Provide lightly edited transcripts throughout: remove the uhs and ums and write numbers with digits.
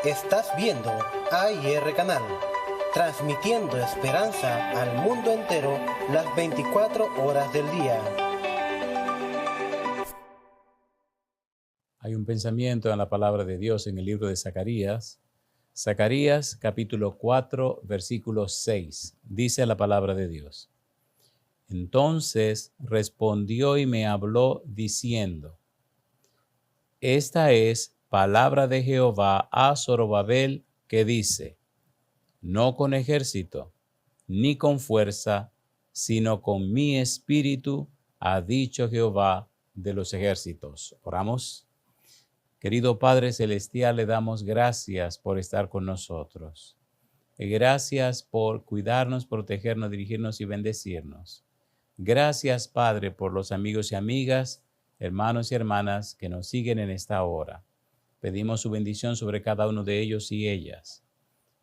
Estás viendo AIR Canal, transmitiendo esperanza al mundo entero las 24 horas del día. Hay un pensamiento en la palabra de Dios en el libro de Zacarías. Zacarías capítulo 4, versículo 6. Dice la palabra de Dios. Entonces respondió y me habló diciendo: Esta es palabra de Jehová a Zorobabel, que dice: No con ejército, ni con fuerza, sino con mi espíritu, ha dicho Jehová de los ejércitos. Oramos. Querido Padre Celestial, le damos gracias por estar con nosotros. Gracias por cuidarnos, protegernos, dirigirnos y bendecirnos. Gracias, Padre, por los amigos y amigas, hermanos y hermanas que nos siguen en esta hora. Pedimos su bendición sobre cada uno de ellos y ellas.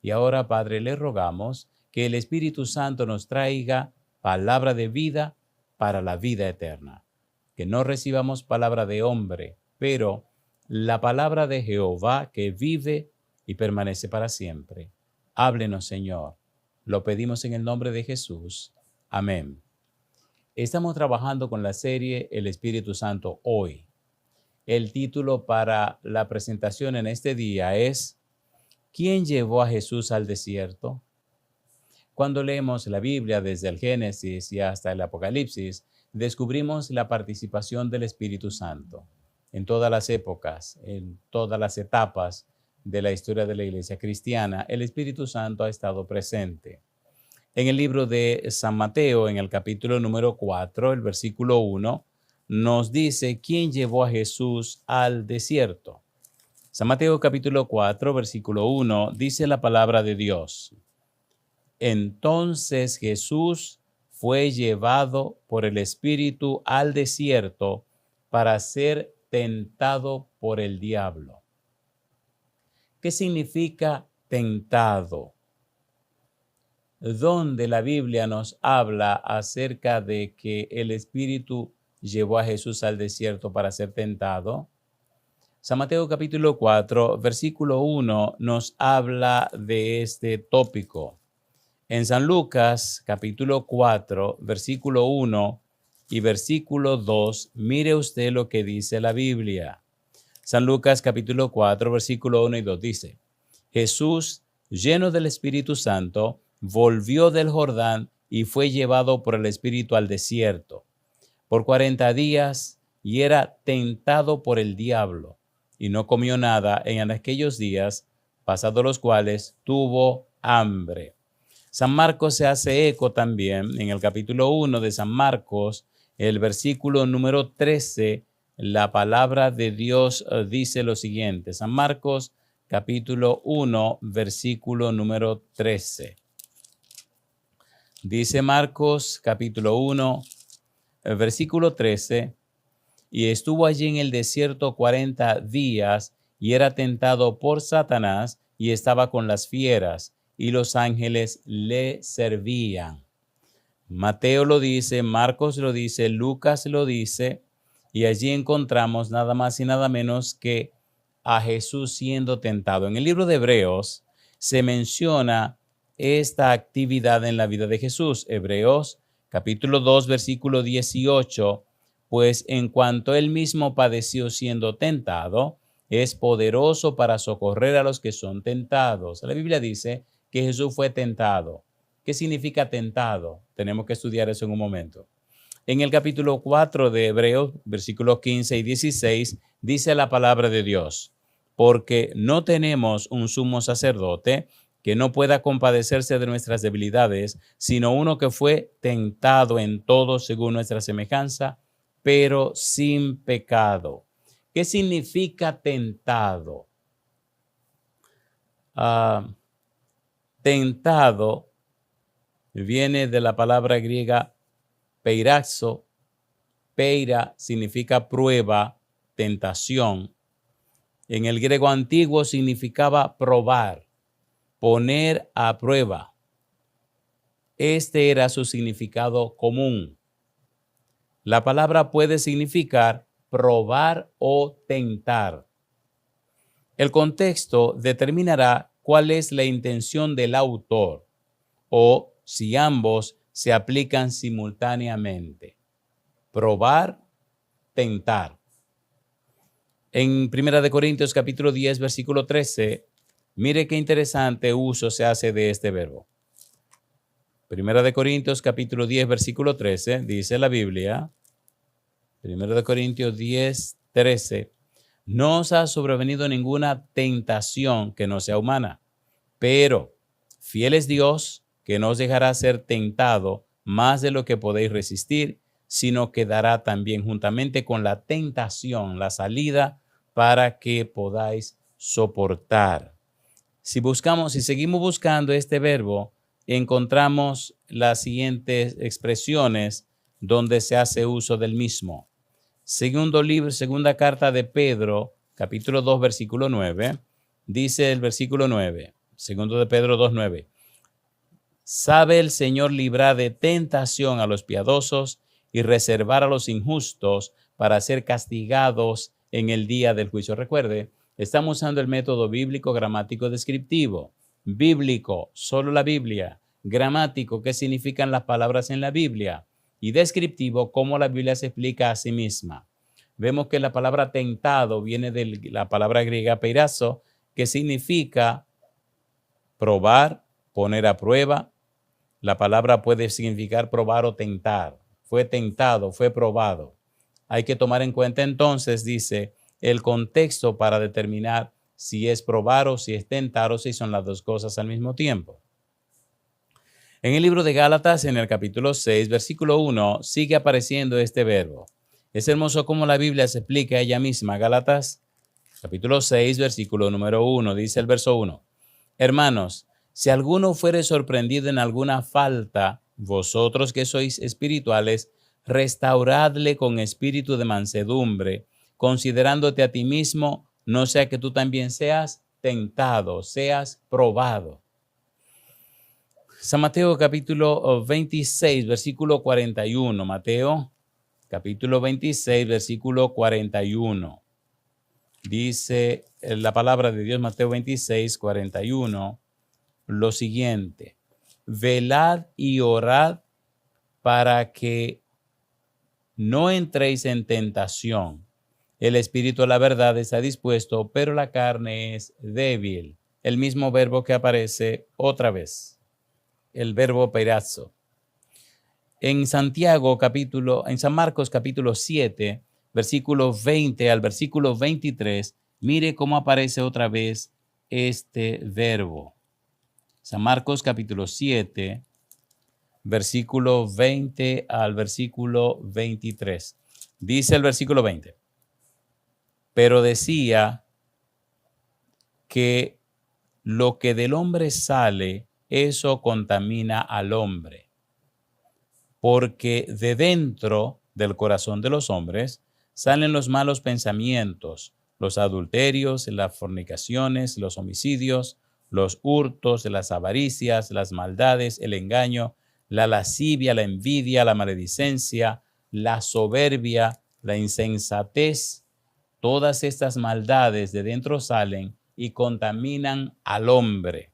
Y ahora, Padre, le rogamos que el Espíritu Santo nos traiga palabra de vida para la vida eterna. Que no recibamos palabra de hombre, pero la palabra de Jehová que vive y permanece para siempre. Háblenos, Señor. Lo pedimos en el nombre de Jesús. Amén. Estamos trabajando con la serie El Espíritu Santo hoy. El título para la presentación en este día es ¿Quién llevó a Jesús al desierto? Cuando leemos la Biblia desde el Génesis y hasta el Apocalipsis, descubrimos la participación del Espíritu Santo. En todas las épocas, en todas las etapas de la historia de la Iglesia cristiana, el Espíritu Santo ha estado presente. En el libro de San Mateo, en el capítulo número 4, el versículo 1, nos dice quién llevó a Jesús al desierto. San Mateo capítulo 4, versículo 1, dice la palabra de Dios. Entonces Jesús fue llevado por el Espíritu al desierto para ser tentado por el diablo. ¿Qué significa tentado? ¿Dónde la Biblia nos habla acerca de que el Espíritu llevó a Jesús al desierto para ser tentado? San Mateo capítulo 4, versículo 1 nos habla de este tópico. En San Lucas capítulo 4, versículo 1 y versículo 2, mire usted lo que dice la Biblia. San Lucas capítulo 4, versículo 1 y 2 dice: Jesús, lleno del Espíritu Santo, volvió del Jordán y fue llevado por el Espíritu al desierto por 40 días y era tentado por el diablo, y no comió nada en aquellos días, pasados los cuales tuvo hambre. San Marcos se hace eco también en el capítulo 1 de San Marcos, el versículo número 13, la palabra de Dios dice lo siguiente. San Marcos capítulo 1, versículo número 13. Dice Marcos capítulo 1, versículo 13, y estuvo allí en el desierto 40 días y era tentado por Satanás y estaba con las fieras y los ángeles le servían. Mateo lo dice, Marcos lo dice, Lucas lo dice, y allí encontramos nada más y nada menos que a Jesús siendo tentado. En el libro de Hebreos se menciona esta actividad en la vida de Jesús. Hebreos capítulo 2, versículo 18, pues en cuanto él mismo padeció siendo tentado, es poderoso para socorrer a los que son tentados. La Biblia dice que Jesús fue tentado. ¿Qué significa tentado? Tenemos que estudiar eso en un momento. En el capítulo 4 de Hebreos, versículos 15 y 16, dice la palabra de Dios: porque no tenemos un sumo sacerdote que no pueda compadecerse de nuestras debilidades, sino uno que fue tentado en todo según nuestra semejanza, pero sin pecado. ¿Qué significa tentado? Tentado viene de la palabra griega peirazo. Peira significa prueba, tentación. En el griego antiguo significaba probar, poner a prueba. Este era su significado común. La palabra puede significar probar o tentar. El contexto determinará cuál es la intención del autor o si ambos se aplican simultáneamente. Probar, tentar. En 1 Corintios capítulo 10, versículo 13, mire qué interesante uso se hace de este verbo. 1 Corintios capítulo 10, versículo 13, dice la Biblia, 1 Corintios 10, 13, no os ha sobrevenido ninguna tentación que no sea humana, pero fiel es Dios, que no os dejará ser tentado más de lo que podéis resistir, sino que dará también juntamente con la tentación la salida para que podáis soportar. Si seguimos buscando este verbo, encontramos las siguientes expresiones donde se hace uso del mismo. Segunda carta de Pedro, capítulo 2, versículo 9, dice el versículo 9, segundo de Pedro 2, 9. Sabe el Señor librar de tentación a los piadosos y reservar a los injustos para ser castigados en el día del juicio. Recuerde, estamos usando el método bíblico, gramático, descriptivo. Bíblico, solo la Biblia. Gramático, ¿qué significan las palabras en la Biblia? Y descriptivo, cómo la Biblia se explica a sí misma. Vemos que la palabra tentado viene de la palabra griega peirazo, que significa probar, poner a prueba. La palabra puede significar probar o tentar. Fue tentado, fue probado. Hay que tomar en cuenta entonces, dice, el contexto para determinar si es probar o si es tentar o si son las dos cosas al mismo tiempo. En el libro de Gálatas, en el capítulo 6, versículo 1, sigue apareciendo este verbo. Es hermoso cómo la Biblia se explica a ella misma. Gálatas, capítulo 6, versículo número 1, dice el verso 1. Hermanos, si alguno fuere sorprendido en alguna falta, vosotros que sois espirituales, restauradle con espíritu de mansedumbre, considerándote a ti mismo, no sea que tú también seas tentado, seas probado. San Mateo capítulo 26, versículo 41. Mateo capítulo 26, versículo 41. Dice la palabra de Dios, Mateo 26, 41, lo siguiente. Velad y orad para que no entréis en tentación. El espíritu, la verdad, está dispuesto, pero la carne es débil. El mismo verbo que aparece otra vez. El verbo peirazo. En San Marcos capítulo 7, versículo 20 al versículo 23, mire cómo aparece otra vez este verbo. San Marcos capítulo 7, versículo 20 al versículo 23. Dice el versículo 20. Pero decía que lo que del hombre sale, eso contamina al hombre, porque de dentro del corazón de los hombres salen los malos pensamientos, los adulterios, las fornicaciones, los homicidios, los hurtos, las avaricias, las maldades, el engaño, la lascivia, la envidia, la maledicencia, la soberbia, la insensatez. Todas estas maldades de dentro salen y contaminan al hombre.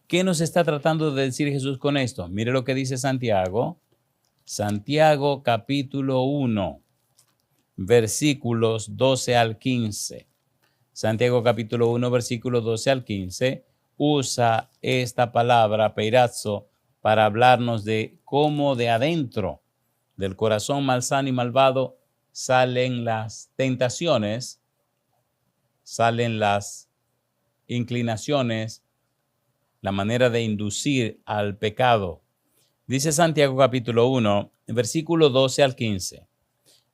¿Qué nos está tratando de decir Jesús con esto? Mire lo que dice Santiago. Santiago capítulo 1, versículos 12 al 15. Santiago capítulo 1, versículos 12 al 15, usa esta palabra, peirazo, para hablarnos de cómo de adentro del corazón malsano y malvado salen las tentaciones, salen las inclinaciones, la manera de inducir al pecado. Dice Santiago capítulo 1, versículo 12 al 15.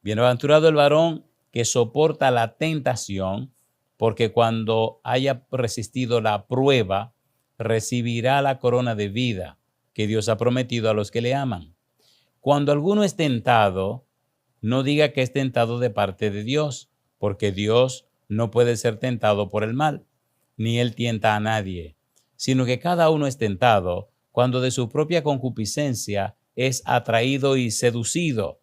Bienaventurado el varón que soporta la tentación, porque cuando haya resistido la prueba, recibirá la corona de vida que Dios ha prometido a los que le aman. Cuando alguno es tentado, no diga que es tentado de parte de Dios, porque Dios no puede ser tentado por el mal, ni él tienta a nadie, sino que cada uno es tentado cuando de su propia concupiscencia es atraído y seducido.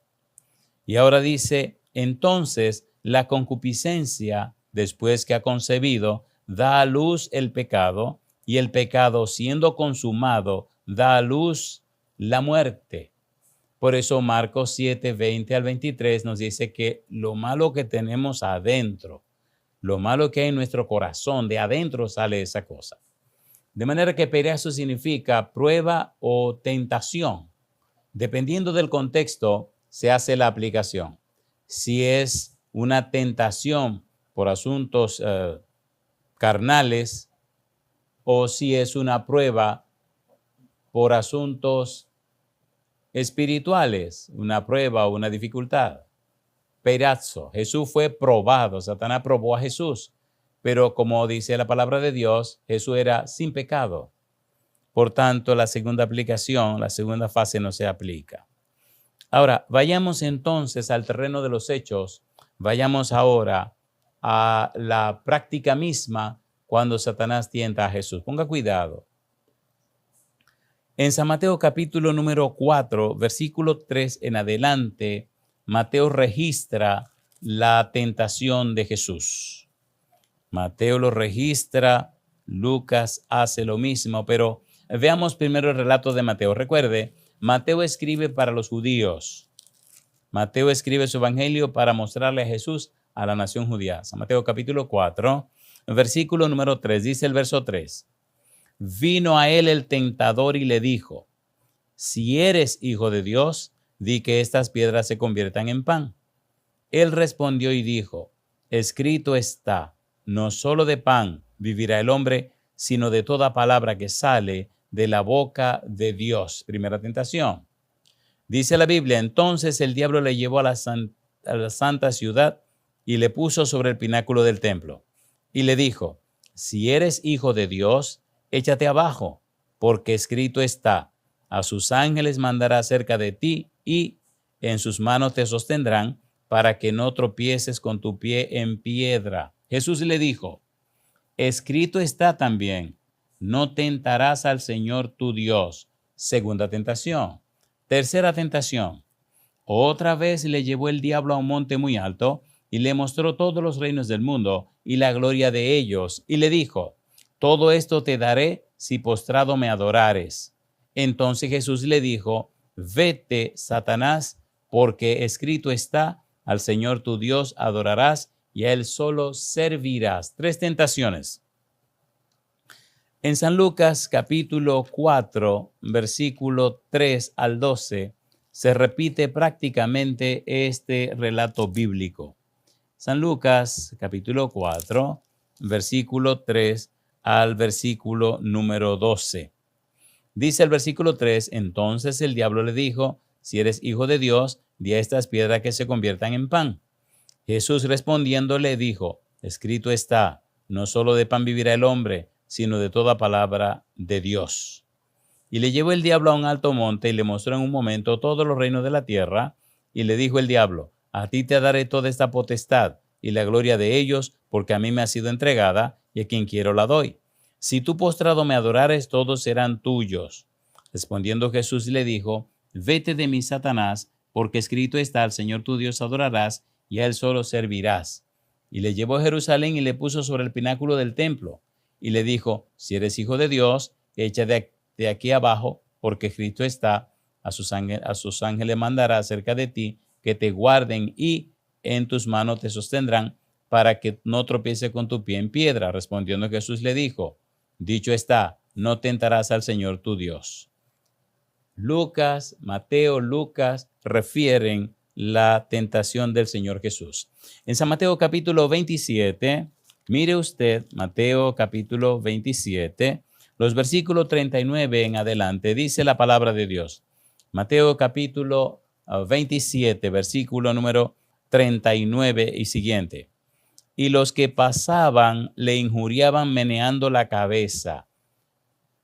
Y ahora dice, entonces la concupiscencia, después que ha concebido, da a luz el pecado, y el pecado, siendo consumado, da a luz la muerte. Por eso Marcos 7, 20 al 23 nos dice que lo malo que tenemos adentro, lo malo que hay en nuestro corazón, de adentro sale esa cosa. De manera que peirazo significa prueba o tentación. Dependiendo del contexto, se hace la aplicación. Si es una tentación por asuntos carnales, o si es una prueba por asuntos espirituales, una prueba o una dificultad. Peirazo, Jesús fue probado, Satanás probó a Jesús, pero como dice la palabra de Dios, Jesús era sin pecado. Por tanto, la segunda aplicación, la segunda fase no se aplica. Ahora, vayamos entonces al terreno de los hechos, vayamos ahora a la práctica misma cuando Satanás tienta a Jesús. Ponga cuidado. En San Mateo capítulo número 4, versículo 3 en adelante, Mateo registra la tentación de Jesús. Mateo lo registra, Lucas hace lo mismo, pero veamos primero el relato de Mateo. Recuerde, Mateo escribe para los judíos. Mateo escribe su evangelio para mostrarle a Jesús a la nación judía. San Mateo capítulo 4, versículo número 3, dice el verso 3. Vino a él el tentador y le dijo, si eres hijo de Dios, di que estas piedras se conviertan en pan. Él respondió y dijo, escrito está, no solo de pan vivirá el hombre, sino de toda palabra que sale de la boca de Dios. Primera tentación. Dice la Biblia, entonces el diablo le llevó a la santa ciudad y le puso sobre el pináculo del templo. Y le dijo, si eres hijo de Dios, échate abajo, porque escrito está, a sus ángeles mandará cerca de ti y en sus manos te sostendrán para que no tropieces con tu pie en piedra. Jesús le dijo, escrito está también, no tentarás al Señor tu Dios. Segunda tentación. Tercera tentación. Otra vez le llevó el diablo a un monte muy alto y le mostró todos los reinos del mundo y la gloria de ellos. Y le dijo, todo esto te daré si postrado me adorares. Entonces Jesús le dijo, vete, Satanás, porque escrito está, al Señor tu Dios adorarás y a Él solo servirás. Tres tentaciones. En San Lucas capítulo 4, versículo 3 al 12, se repite prácticamente este relato bíblico. San Lucas capítulo 4, versículo 3 al versículo número 12. Dice el versículo 3, entonces el diablo le dijo, si eres hijo de Dios, di a estas piedras que se conviertan en pan. Jesús respondiendo le dijo, escrito está, no solo de pan vivirá el hombre, sino de toda palabra de Dios. Y le llevó el diablo a un alto monte y le mostró en un momento todos los reinos de la tierra, y le dijo el diablo, a ti te daré toda esta potestad y la gloria de ellos, porque a mí me ha sido entregada, y a quien quiero la doy. Si tú postrado me adorares, todos serán tuyos. Respondiendo Jesús le dijo, vete de mí, Satanás, porque escrito está, al Señor tu Dios adorarás, y a Él solo servirás. Y le llevó a Jerusalén y le puso sobre el pináculo del templo, y le dijo, si eres hijo de Dios, echa de aquí abajo, porque escrito está, a sus ángeles mandará cerca de ti, que te guarden y en tus manos te sostendrán, para que no tropiece con tu pie en piedra. Respondiendo Jesús le dijo, dicho está, no tentarás al Señor tu Dios. Lucas, Mateo, Lucas refieren la tentación del Señor Jesús. En San Mateo capítulo 27, mire usted, Mateo capítulo 27, los versículos 39 en adelante, dice la palabra de Dios. Mateo capítulo 27, versículo número 39 y siguiente. Y los que pasaban le injuriaban meneando la cabeza.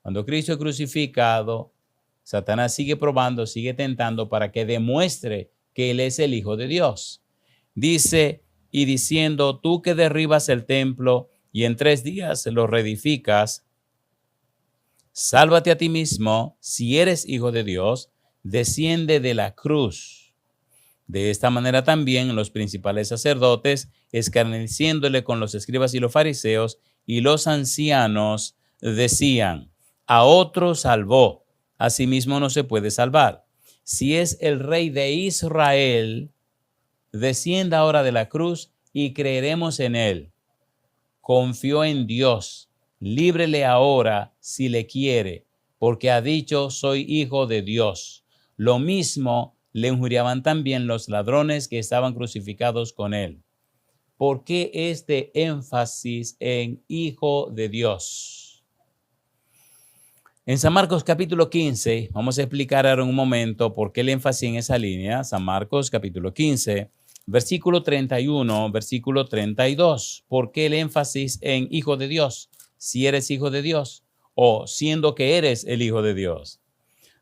Cuando Cristo es crucificado, Satanás sigue probando, sigue tentando para que demuestre que Él es el Hijo de Dios. Dice, y diciendo, tú que derribas el templo y en 3 días lo reedificas, sálvate a ti mismo, si eres Hijo de Dios, desciende de la cruz. De esta manera también los principales sacerdotes, escarneciéndole con los escribas y los fariseos y los ancianos, decían: a otro salvó, a sí mismo no se puede salvar. Si es el rey de Israel, descienda ahora de la cruz y creeremos en él. Confió en Dios, líbrele ahora si le quiere, porque ha dicho: soy hijo de Dios. Lo mismo le injuriaban también los ladrones que estaban crucificados con él. ¿Por qué este énfasis en hijo de Dios? En San Marcos capítulo 15, vamos a explicar ahora un momento por qué el énfasis en esa línea. San Marcos capítulo 15, versículo 31, versículo 32. ¿Por qué el énfasis en hijo de Dios? Si eres hijo de Dios o siendo que eres el hijo de Dios.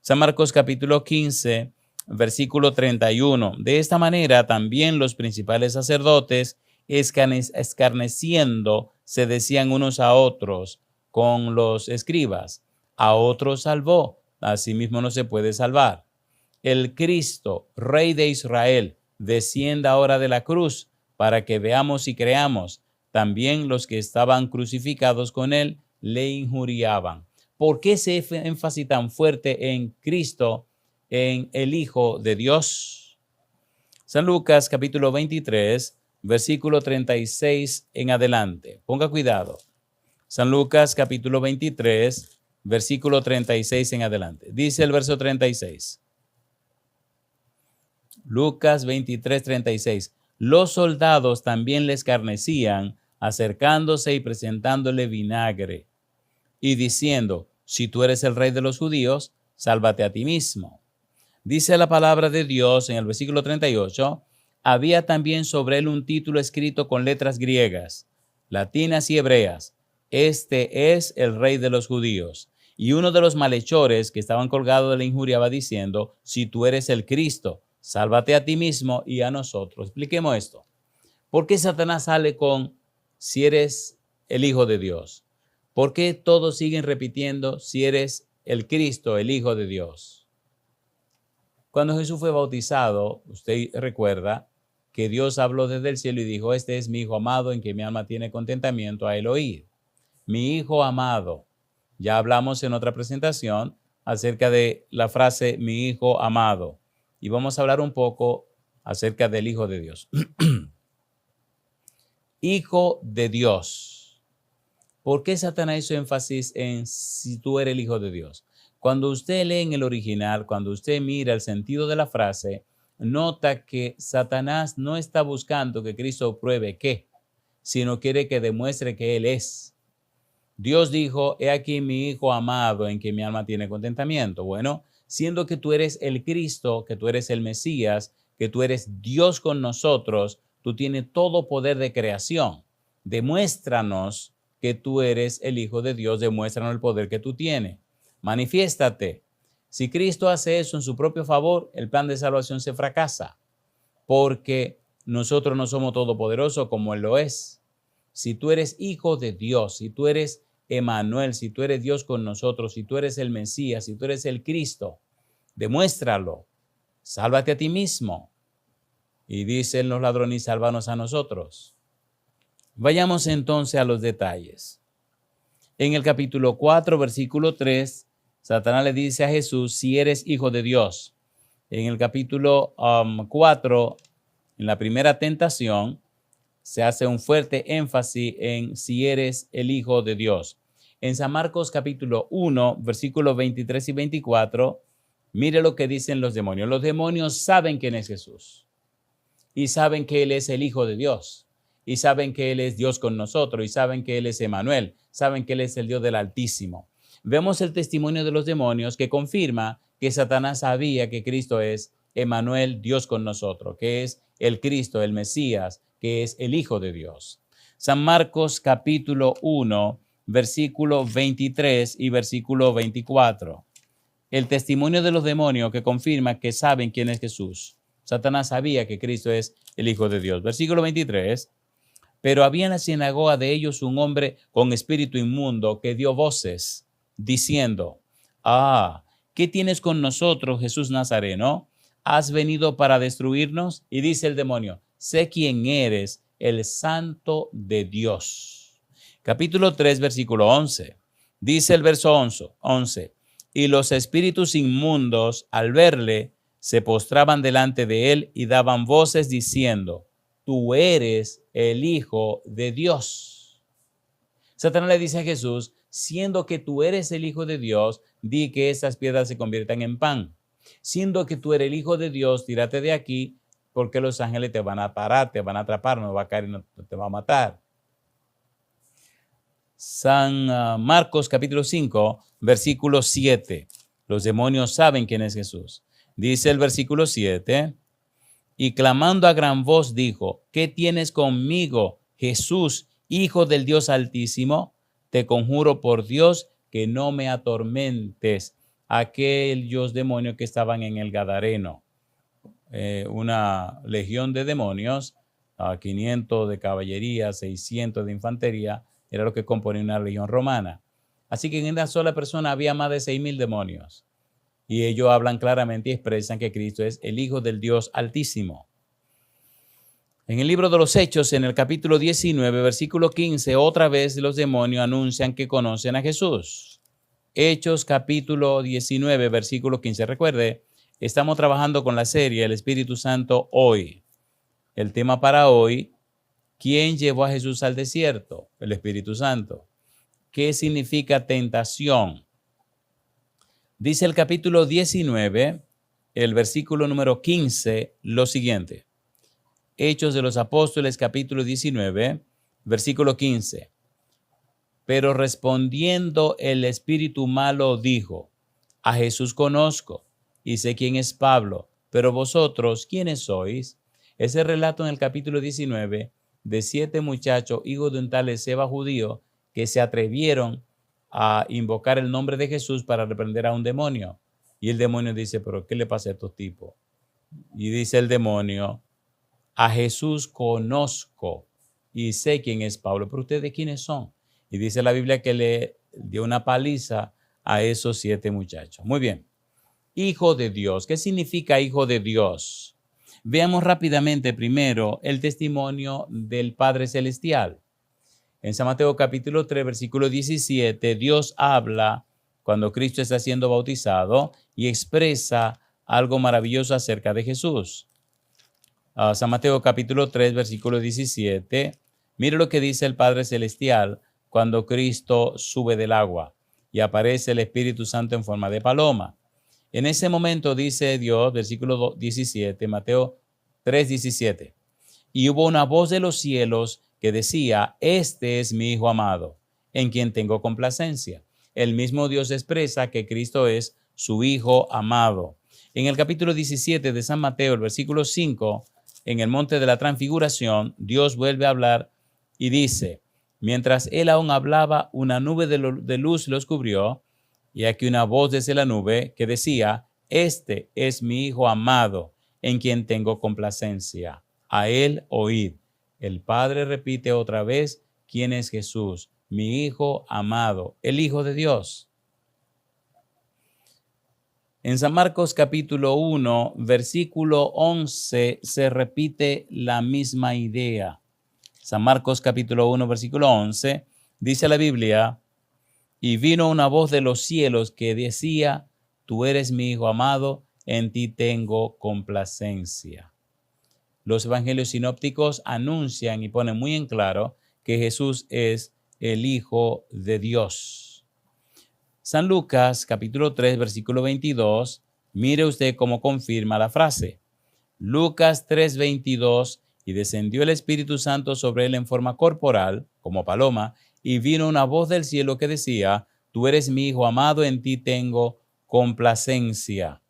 San Marcos capítulo 15, versículo 31. De esta manera también los principales sacerdotes, escarneciendo, se decían unos a otros con los escribas: a otro salvó, a sí mismo no se puede salvar. El Cristo, Rey de Israel, descienda ahora de la cruz para que veamos y creamos. También los que estaban crucificados con él le injuriaban. ¿Por qué ese énfasis tan fuerte en Cristo, en el Hijo de Dios? San Lucas capítulo 23, versículo 36 en adelante. Ponga cuidado. San Lucas capítulo 23, versículo 36 en adelante. Dice el verso 36. Lucas 23, 36. Los soldados también le escarnecían, acercándose y presentándole vinagre y diciendo: si tú eres el rey de los judíos, sálvate a ti mismo. Dice la palabra de Dios en el versículo 38, había también sobre él un título escrito con letras griegas, latinas y hebreas: este es el rey de los judíos. Y uno de los malhechores que estaban colgados le injuriaba diciendo: si tú eres el Cristo, sálvate a ti mismo y a nosotros. Expliquemos esto. ¿Por qué Satanás sale con si eres el Hijo de Dios? ¿Por qué todos siguen repitiendo si eres el Cristo, el Hijo de Dios? Cuando Jesús fue bautizado, usted recuerda que Dios habló desde el cielo y dijo: este es mi Hijo amado en que mi alma tiene contentamiento a él oír. Mi Hijo amado. Ya hablamos en otra presentación acerca de la frase mi Hijo amado. Y vamos a hablar un poco acerca del Hijo de Dios. Hijo de Dios. ¿Por qué Satanás hizo énfasis en si tú eres el Hijo de Dios? Cuando usted lee en el original, cuando usted mira el sentido de la frase, nota que Satanás no está buscando que Cristo pruebe qué, sino quiere que demuestre que Él es. Dios dijo: he aquí mi Hijo amado en que mi alma tiene contentamiento. Bueno, siendo que tú eres el Cristo, que tú eres el Mesías, que tú eres Dios con nosotros, tú tienes todo poder de creación. Demuéstranos que tú eres el Hijo de Dios, demuéstranos el poder que tú tienes. Manifiéstate. Si Cristo hace eso en su propio favor, el plan de salvación se fracasa, porque nosotros no somos todopoderosos como Él lo es. Si tú eres Hijo de Dios, si tú eres Emmanuel, si tú eres Dios con nosotros, si tú eres el Mesías, si tú eres el Cristo, demuéstralo. Sálvate a ti mismo. Y dicen los ladrones: sálvanos a nosotros. Vayamos entonces a los detalles. En el capítulo 4, versículo 3, Satanás le dice a Jesús: si eres Hijo de Dios. En el capítulo 4, en la primera tentación, se hace un fuerte énfasis en si eres el Hijo de Dios. En San Marcos capítulo 1, versículos 23 y 24, mire lo que dicen los demonios. Los demonios saben quién es Jesús y saben que Él es el Hijo de Dios. Y saben que Él es Dios con nosotros, y saben que Él es Emmanuel, saben que Él es el Dios del Altísimo. Vemos el testimonio de los demonios que confirma que Satanás sabía que Cristo es Emmanuel, Dios con nosotros, que es el Cristo, el Mesías, que es el Hijo de Dios. San Marcos capítulo 1, versículo 23 y versículo 24. El testimonio de los demonios que confirma que saben quién es Jesús. Satanás sabía que Cristo es el Hijo de Dios. Versículo 23. Pero había en la sinagoga de ellos un hombre con espíritu inmundo que dio voces, diciendo: ¿qué tienes con nosotros, Jesús Nazareno? ¿has venido para destruirnos? Y dice el demonio, sé quién eres, el Santo de Dios. Capítulo 3, versículo 11. Dice el verso 11, y los espíritus inmundos al verle se postraban delante de él y daban voces diciendo, tú eres el Hijo de Dios. Satanás le dice a Jesús, siendo que tú eres el Hijo de Dios, di que esas piedras se conviertan en pan. Siendo que tú eres el Hijo de Dios, tírate de aquí, porque los ángeles te van a parar, te van a atrapar, no va a caer y no te va a matar. San Marcos capítulo 5, versículo 7. Los demonios saben quién es Jesús. Dice el versículo 7, y clamando a gran voz dijo, ¿qué tienes conmigo, Jesús, Hijo del Dios Altísimo? Te conjuro por Dios que no me atormentes. Aquellos demonios que estaban en el Gadareno, una legión de demonios, 500 de caballería, 600 de infantería, era lo que componía una legión romana. Así que en una sola persona había más de 6,000 demonios. Y ellos hablan claramente y expresan que Cristo es el Hijo del Dios Altísimo. En el libro de los Hechos, en el capítulo 19, versículo 15, otra vez los demonios anuncian que conocen a Jesús. Hechos capítulo 19, versículo 15. Recuerde, estamos trabajando con la serie El Espíritu Santo hoy. El tema para hoy, ¿quién llevó a Jesús al desierto? El Espíritu Santo. ¿Qué significa tentación? Dice el capítulo 19, el versículo número 15, lo siguiente. Hechos de los Apóstoles, capítulo 19, versículo 15. Pero respondiendo el espíritu malo dijo, a Jesús conozco y sé quién es Pablo, pero vosotros, ¿quiénes sois? Ese relato en el capítulo 19 de 7 muchachos, hijos de un tal Esceva judío, que se atrevieron a invocar el nombre de Jesús para reprender a un demonio. Y el demonio dice, pero ¿qué le pasa a estos tipos? Y dice el demonio, a Jesús conozco y sé quién es Pablo, pero ¿ustedes quiénes son? Y dice la Biblia que le dio una paliza a esos 7 muchachos. Muy bien. Hijo de Dios. ¿Qué significa hijo de Dios? Veamos rápidamente primero el testimonio del Padre Celestial. En San Mateo capítulo 3, versículo 17, Dios habla cuando Cristo está siendo bautizado y expresa algo maravilloso acerca de Jesús. San Mateo capítulo 3, versículo 17, mire lo que dice el Padre Celestial cuando Cristo sube del agua y aparece el Espíritu Santo en forma de paloma. En ese momento dice Dios, versículo 17, Mateo 3, 17, y hubo una voz de los cielos que decía, este es mi Hijo amado, en quien tengo complacencia. El mismo Dios expresa que Cristo es su Hijo amado. En el capítulo 17 de San Mateo, el versículo 5, en el monte de la transfiguración, Dios vuelve a hablar y dice, mientras él aún hablaba, una nube de luz los cubrió, y aquí una voz desde la nube que decía, este es mi Hijo amado, en quien tengo complacencia. A él oíd. El Padre repite otra vez, ¿quién es Jesús? Mi Hijo amado, el Hijo de Dios. En San Marcos capítulo 1, versículo 11, se repite la misma idea. San Marcos capítulo 1, versículo 11, dice la Biblia, y vino una voz de los cielos que decía, tú eres mi Hijo amado, en ti tengo complacencia. Los evangelios sinópticos anuncian y ponen muy en claro que Jesús es el Hijo de Dios. San Lucas, capítulo 3, versículo 22, mire usted cómo confirma la frase. Lucas 3, 22, y descendió el Espíritu Santo sobre él en forma corporal, como paloma, y vino una voz del cielo que decía, tú eres mi Hijo amado, en ti tengo complacencia.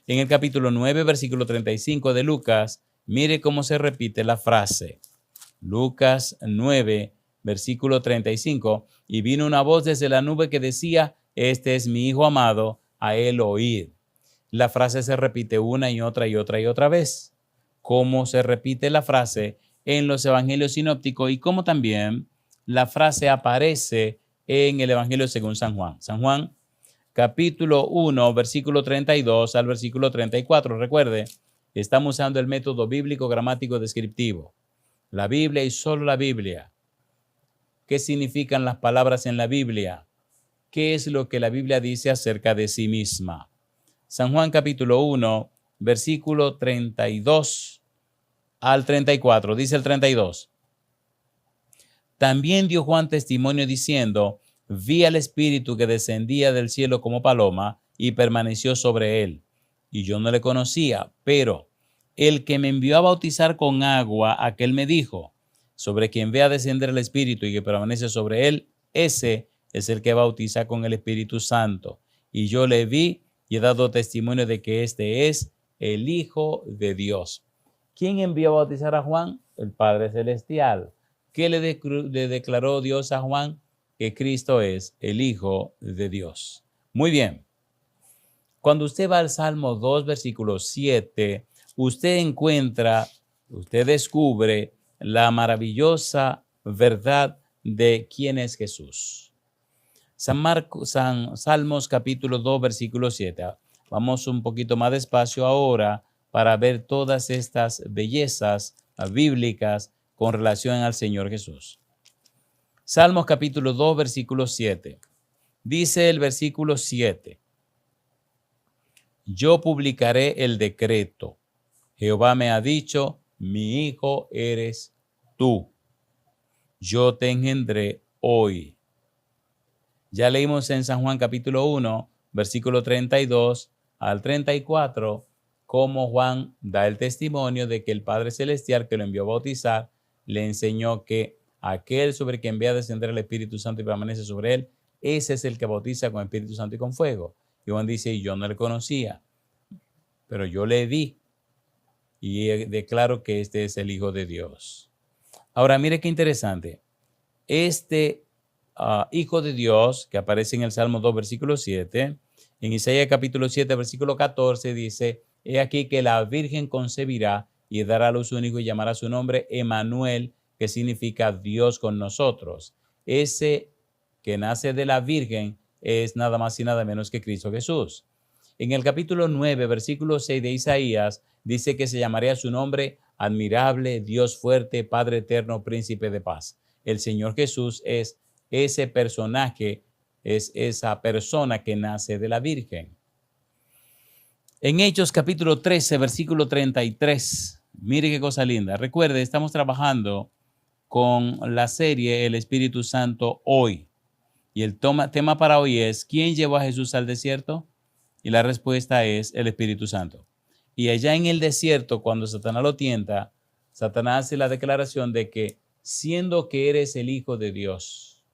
En el capítulo 9, versículo 35 de Lucas, mire cómo se repite la frase. Lucas 9, versículo 35, y vino una voz desde la nube que decía, este es mi Hijo amado, a él oíd. La frase se repite una y otra y otra y otra vez. Cómo se repite la frase en los evangelios sinópticos y cómo también la frase aparece en el evangelio según San Juan. San Juan capítulo 1, versículo 32 al versículo 34. Recuerde, estamos usando el método bíblico gramático descriptivo. La Biblia y solo la Biblia. ¿Qué significan las palabras en la Biblia? ¿Qué es lo que la Biblia dice acerca de sí misma? San Juan capítulo 1, versículo 32 al 34. Dice el 32. También dio Juan testimonio diciendo: vi al Espíritu que descendía del cielo como paloma y permaneció sobre él. Y yo no le conocía, pero el que me envió a bautizar con agua, aquel me dijo: sobre quien vea descender el Espíritu y que permanece sobre él, ese es el que bautiza con el Espíritu Santo. Y yo le vi y he dado testimonio de que este es el Hijo de Dios. ¿Quién envió a bautizar a Juan? El Padre Celestial. ¿Qué le declaró Dios a Juan? Que Cristo es el Hijo de Dios. Muy bien. Cuando usted va al Salmo 2, versículo 7, usted descubre la maravillosa verdad de quién es Jesús. Salmos capítulo 2, versículo 7. Vamos un poquito más despacio ahora para ver todas estas bellezas bíblicas con relación al Señor Jesús. Salmos capítulo 2, versículo 7. Dice el versículo 7: yo publicaré el decreto. Jehová me ha dicho: mi hijo eres tú. Yo te engendré hoy. Ya leímos en San Juan capítulo 1, versículo 32 al 34, cómo Juan da el testimonio de que el Padre Celestial que lo envió a bautizar le enseñó que aquel sobre quien envía a descender el Espíritu Santo y permanece sobre él, ese es el que bautiza con Espíritu Santo y con fuego. Y Juan dice: y yo no le conocía, pero yo le vi y declaro que este es el Hijo de Dios. Ahora, mire qué interesante. Este Hijo de Dios, que aparece en el Salmo 2, versículo 7, en Isaías capítulo 7, versículo 14, dice: he aquí que la Virgen concebirá y dará a luz un hijo y llamará su nombre Emmanuel, que significa Dios con nosotros. Ese que nace de la Virgen es nada más y nada menos que Cristo Jesús. En el capítulo 9, versículo 6 de Isaías, dice que se llamaría su nombre Admirable, Dios fuerte, Padre eterno, Príncipe de paz. El Señor Jesús es ese personaje, es esa persona que nace de la Virgen. En Hechos capítulo 13, versículo 33, mire qué cosa linda. Recuerde, estamos trabajando con la serie El Espíritu Santo hoy. Y el tema para hoy es: ¿quién llevó a Jesús al desierto? Y la respuesta es el Espíritu Santo. Y allá en el desierto, cuando Satanás lo tienta, Satanás hace la declaración de que siendo que eres el Hijo de Dios,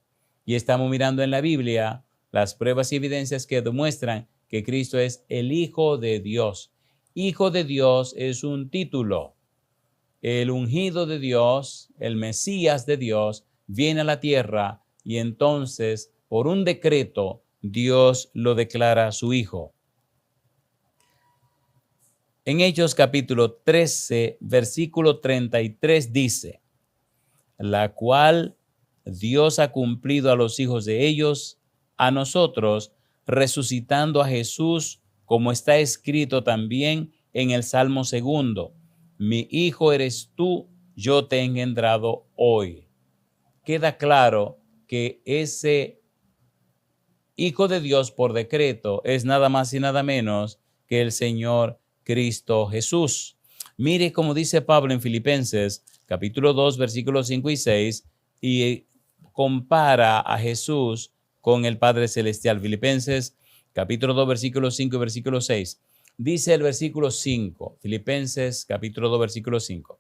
y estamos mirando en la Biblia las pruebas y evidencias que demuestran que Cristo es el Hijo de Dios. Hijo de Dios es un título. El ungido de Dios, el Mesías de Dios, viene a la tierra y entonces, por un decreto, Dios lo declara su Hijo. En Hechos capítulo 13, versículo 33 dice: la cual Dios ha cumplido a los hijos de ellos, a nosotros, resucitando a Jesús, como está escrito también en el Salmo 2: mi hijo eres tú, yo te he engendrado hoy. Queda claro que ese Hijo de Dios por decreto es nada más y nada menos que el Señor Cristo Jesús. Mire cómo dice Pablo en Filipenses capítulo 2, versículos 5 y 6, y compara a Jesús con el Padre Celestial. Filipenses capítulo 2, versículos 5 y versículo 6. Dice el versículo 5, Filipenses capítulo 2, versículo 5.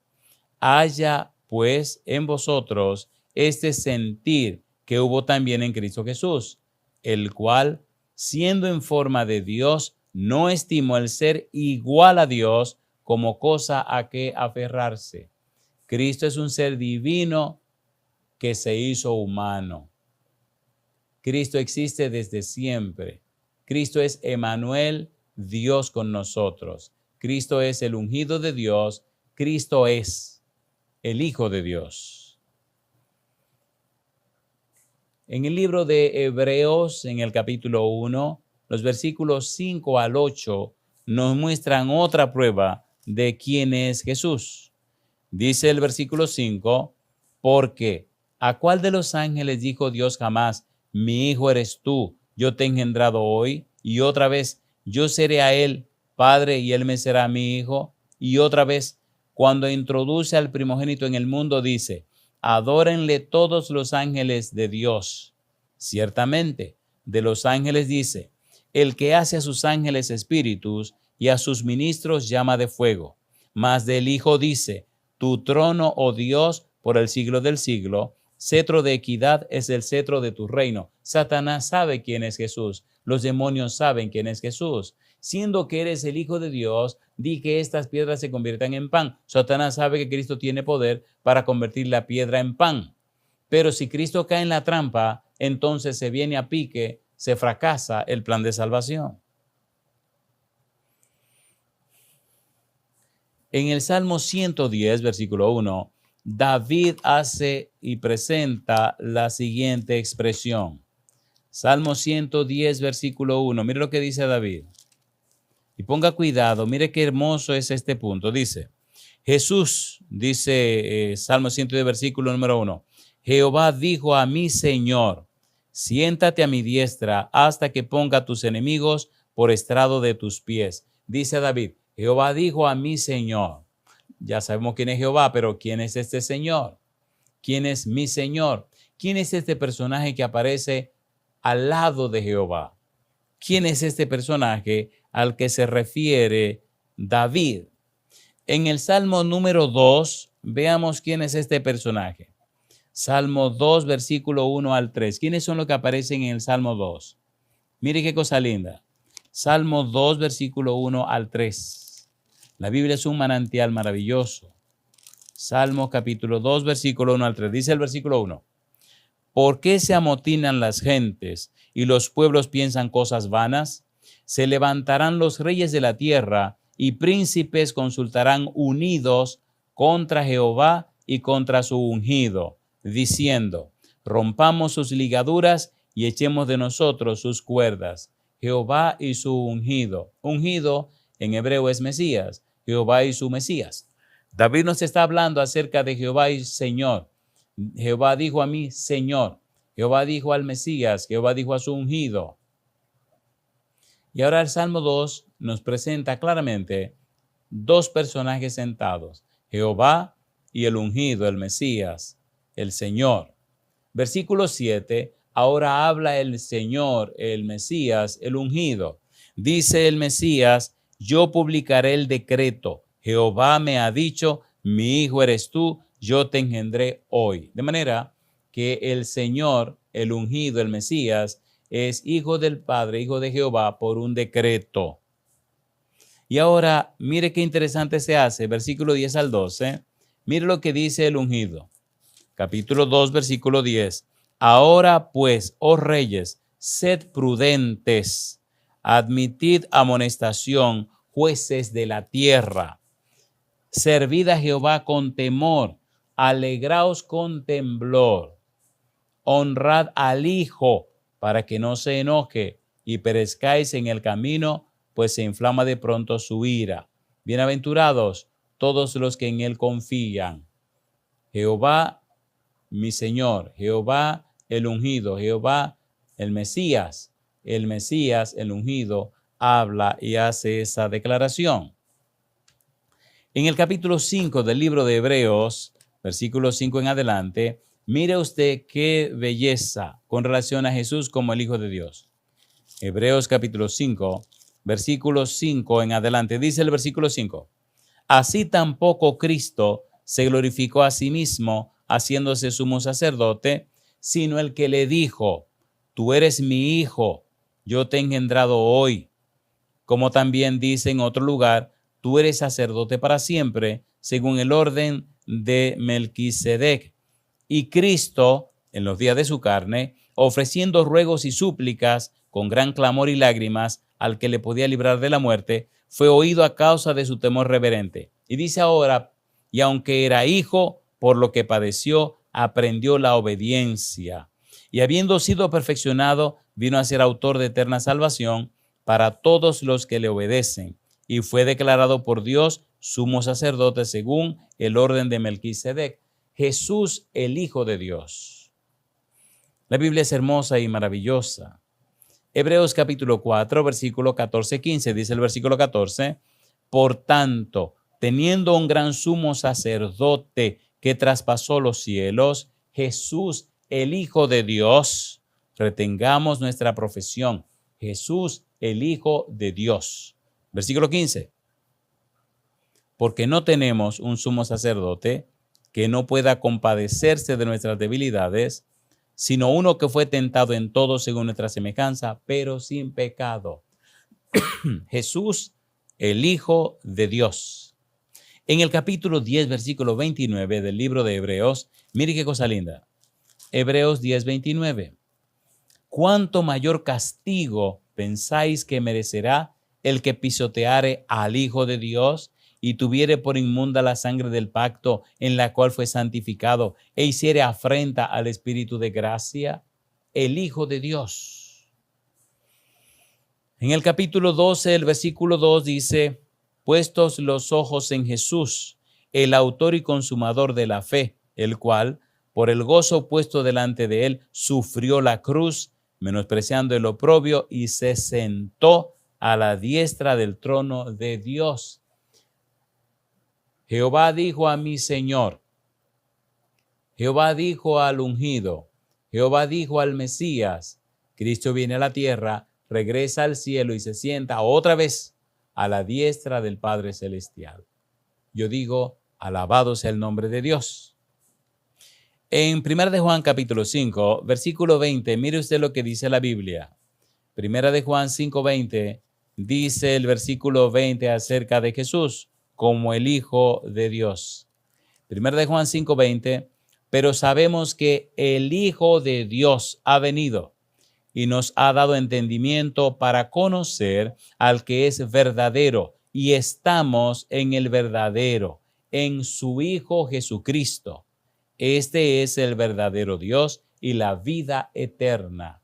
Haya pues en vosotros este sentir que hubo también en Cristo Jesús, el cual, siendo en forma de Dios, no estimó el ser igual a Dios como cosa a que aferrarse. Cristo es un ser divino que se hizo humano. Cristo existe desde siempre. Cristo es Emmanuel, Dios con nosotros. Cristo es el ungido de Dios. Cristo es el Hijo de Dios. En el libro de Hebreos, en el capítulo 1, los versículos 5 al 8 nos muestran otra prueba de quién es Jesús. Dice el versículo 5, porque ¿a cuál de los ángeles dijo Dios jamás, mi hijo eres tú, yo te he engendrado hoy? Y otra vez, yo seré a él padre y él me será mi hijo. Y otra vez, cuando introduce al primogénito en el mundo, dice, adórenle todos los ángeles de Dios. Ciertamente, de los ángeles dice, el que hace a sus ángeles espíritus y a sus ministros llama de fuego. Mas del Hijo dice, tu trono, oh Dios, por el siglo del siglo, cetro de equidad es el cetro de tu reino. Satanás sabe quién es Jesús. Los demonios saben quién es Jesús. Siendo que eres el Hijo de Dios, di que estas piedras se conviertan en pan. Satanás sabe que Cristo tiene poder para convertir la piedra en pan. Pero si Cristo cae en la trampa, entonces se viene a pique, se fracasa el plan de salvación. En el Salmo 110, versículo 1, David hace y presenta la siguiente expresión. Salmo 110, versículo 1. Mire lo que dice David. Y ponga cuidado, mire qué hermoso es este punto. Dice, Jesús, dice Salmo 110, versículo número 1. Jehová dijo a mi Señor, siéntate a mi diestra hasta que ponga a tus enemigos por estrado de tus pies. Dice David, Jehová dijo a mi Señor. Ya sabemos quién es Jehová, pero ¿quién es este Señor? ¿Quién es mi Señor? ¿Quién es este personaje que aparece al lado de Jehová? ¿Quién es este personaje al que se refiere David? En el Salmo número 2, veamos quién es este personaje. Salmo 2, versículo 1 al 3. ¿Quiénes son los que aparecen en el Salmo 2? Mire qué cosa linda. Salmo 2, versículo 1 al 3. La Biblia es un manantial maravilloso. Salmo capítulo 2, versículo 1 al 3. Dice el versículo 1. ¿Por qué se amotinan las gentes y los pueblos piensan cosas vanas? Se levantarán los reyes de la tierra y príncipes consultarán unidos contra Jehová y contra su ungido, diciendo, rompamos sus ligaduras y echemos de nosotros sus cuerdas. Jehová y su ungido. Ungido en hebreo es Mesías. Jehová y su Mesías. David nos está hablando acerca de Jehová y Señor. Jehová dijo a mí, Señor. Jehová dijo al Mesías. Jehová dijo a su ungido. Y ahora el Salmo 2 nos presenta claramente dos personajes sentados. Jehová y el ungido, el Mesías, el Señor. Versículo 7, ahora habla el Señor, el Mesías, el ungido. Dice el Mesías, yo publicaré el decreto. Jehová me ha dicho, mi hijo eres tú, yo te engendré hoy. De manera que el Señor, el ungido, el Mesías, es hijo del Padre, hijo de Jehová, por un decreto. Y ahora, mire qué interesante se hace, versículo 10 al 12. Mire lo que dice el ungido. Capítulo 2, versículo 10. Ahora pues, oh reyes, sed prudentes, admitid amonestación, jueces de la tierra. Servid a Jehová con temor, alegraos con temblor. Honrad al Hijo, para que no se enoje y perezcáis en el camino, pues se inflama de pronto su ira. Bienaventurados todos los que en él confían. Jehová, mi Señor, Jehová el ungido, Jehová el Mesías, el ungido, habla y hace esa declaración. En el capítulo 5 del libro de Hebreos, versículo 5 en adelante, mire usted qué belleza con relación a Jesús como el Hijo de Dios. Hebreos capítulo 5, versículo 5 en adelante, dice el versículo 5. Así tampoco Cristo se glorificó a sí mismo, haciéndose sumo sacerdote, sino el que le dijo, tú eres mi hijo, yo te he engendrado hoy. Como también dice en otro lugar, tú eres sacerdote para siempre, según el orden de Melquisedec. Y Cristo, en los días de su carne, ofreciendo ruegos y súplicas con gran clamor y lágrimas al que le podía librar de la muerte, fue oído a causa de su temor reverente. Y dice ahora, y aunque era hijo, por lo que padeció, aprendió la obediencia. Y habiendo sido perfeccionado, vino a ser autor de eterna salvación para todos los que le obedecen, y fue declarado por Dios sumo sacerdote según el orden de Melquisedec. Jesús, el Hijo de Dios. La Biblia es hermosa y maravillosa. Hebreos capítulo 4, versículo 14-15, dice el versículo 14, por tanto, teniendo un gran sumo sacerdote que traspasó los cielos, Jesús, el Hijo de Dios, retengamos nuestra profesión. Jesús, el Hijo de Dios. Versículo 15. Porque no tenemos un sumo sacerdote que no pueda compadecerse de nuestras debilidades, sino uno que fue tentado en todo según nuestra semejanza, pero sin pecado. Jesús, el Hijo de Dios. En el capítulo 10, versículo 29 del libro de Hebreos, mire qué cosa linda. Hebreos 10, 29. ¿Cuánto mayor castigo pensáis que merecerá el que pisoteare al Hijo de Dios y tuviere por inmunda la sangre del pacto en la cual fue santificado e hiciere afrenta al Espíritu de gracia? El Hijo de Dios. En el capítulo 12, el versículo 2 dice, puestos los ojos en Jesús, el autor y consumador de la fe, el cual, por el gozo puesto delante de él, sufrió la cruz, menospreciando el oprobio, y se sentó a la diestra del trono de Dios. Jehová dijo a mi Señor, Jehová dijo al ungido, Jehová dijo al Mesías, Cristo viene a la tierra, regresa al cielo y se sienta otra vez a la diestra del Padre Celestial. Yo digo, alabado sea el nombre de Dios. En 1 de Juan capítulo 5, versículo 20, mire usted lo que dice la Biblia. 1 de Juan 5, 20, dice el versículo 20 acerca de Jesús como el Hijo de Dios. 1 de Juan 5, 20, pero sabemos que el Hijo de Dios ha venido y nos ha dado entendimiento para conocer al que es verdadero, y estamos en el verdadero, en su Hijo Jesucristo. Este es el verdadero Dios y la vida eterna.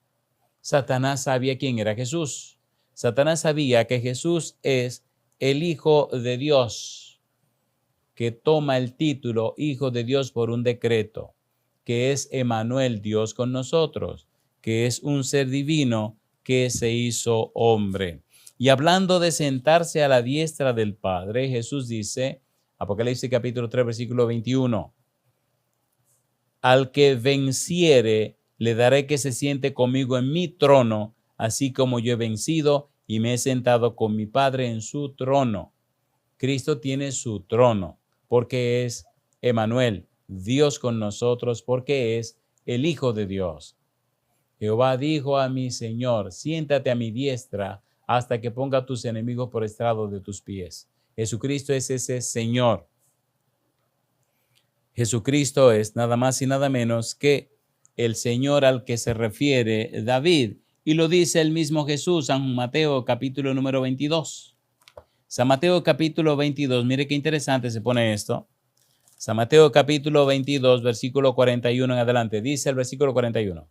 Satanás sabía quién era Jesús. Satanás sabía que Jesús es el Hijo de Dios, que toma el título Hijo de Dios por un decreto, que es Emmanuel, Dios con nosotros, que es un ser divino que se hizo hombre. Y hablando de sentarse a la diestra del Padre, Jesús dice, Apocalipsis capítulo 3, versículo 21, al que venciere, le daré que se siente conmigo en mi trono, así como yo he vencido y me he sentado con mi Padre en su trono. Cristo tiene su trono porque es Emmanuel, Dios con nosotros, porque es el Hijo de Dios. Jehová dijo a mi Señor, siéntate a mi diestra hasta que ponga a tus enemigos por estrado de tus pies. Jesucristo es ese Señor. Jesucristo es nada más y nada menos que el Señor al que se refiere David. Y lo dice el mismo Jesús, San Mateo capítulo número 22. San Mateo capítulo 22, mire qué interesante se pone esto. San Mateo capítulo 22, versículo 41 en adelante. Dice el versículo 41.